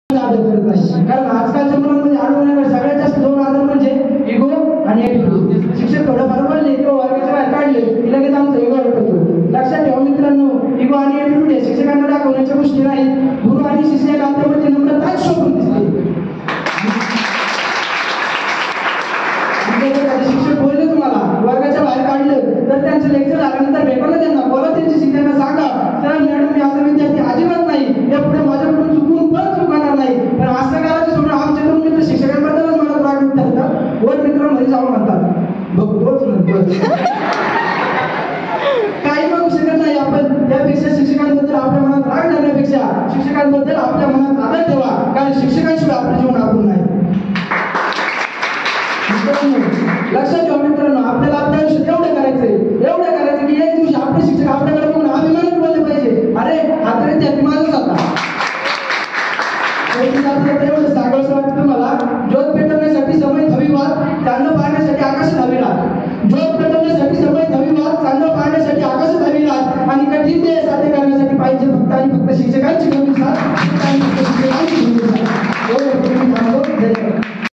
आदर करत नाही. कारण आजकालच्या मुलांमध्ये आढळून येणारे सगळ्यात जास्त दोन आदर म्हणजे इगो आणि ॲटिट्यूड. शिक्षक थोडंफार बोलले किंवा वर्गाच्या बाहेर काढले की लगेच आमचा इगो हटतो. लक्षात ठेवा मित्रांनो, इगो आणि ॲटिट्यूड हे शिक्षकांना दाखवण्याच्या गोष्टी नाहीत. गुरु आणि शिष्य नात्यामध्ये नम्रताच शोभून दिसते. शिक्षक बोलले तुम्हाला वर्गाच्या बाहेर काढलं तर त्यांचं लेक्चर झाल्यानंतर भेटलं त्यांना बोला, त्यांच्या शिक्षकांना सांगा सर मॅडम मी असा विद्यार्थी अजिबात नाही, यापुढे माझ्याकडून चुकून पण चुकणार नाही. पण असं करायचं सोडून आमचे दोन मित्र शिक्षकांबद्दलच मला राग विचारतात. वर मित्रांमध्ये जाऊन म्हणतात बघतोच काही बघू शकत नाही आपण. त्यापेक्षा शिक्षकांबद्दल आपल्या मनात राग धरण्यापेक्षा शिक्षकांबद्दल आपल्या मनात आदर ठेवा, कारण शिक्षकांशिवाय आपलं जीवन आपण नाही. लक्षात ठेवा मित्रांनो, आपल्याला आपल्या आयुष्यात एवढं करायचं की एक दिवशी आपले शिक्षक आपल्याकडे बघून अभिमानाने बोलले पाहिजे, अरे हा तर विद्यार्थी माझाच होता. एवढं सांगायचं वाटतं तुम्हाला, ज्योत पेटवण्यासाठी समय धवीवाद, चांदणं पाहण्यासाठी आकाश धवीराज. ज्योत पेटवण्यासाठी समय धवीवाद, चांदणं पाहण्यासाठी आकाश धवीराज आणि कठीण ध्येय साध्य करण्यासाठी पाहिजे फक्त आणि फक्त शिक्षकांची भूमिका.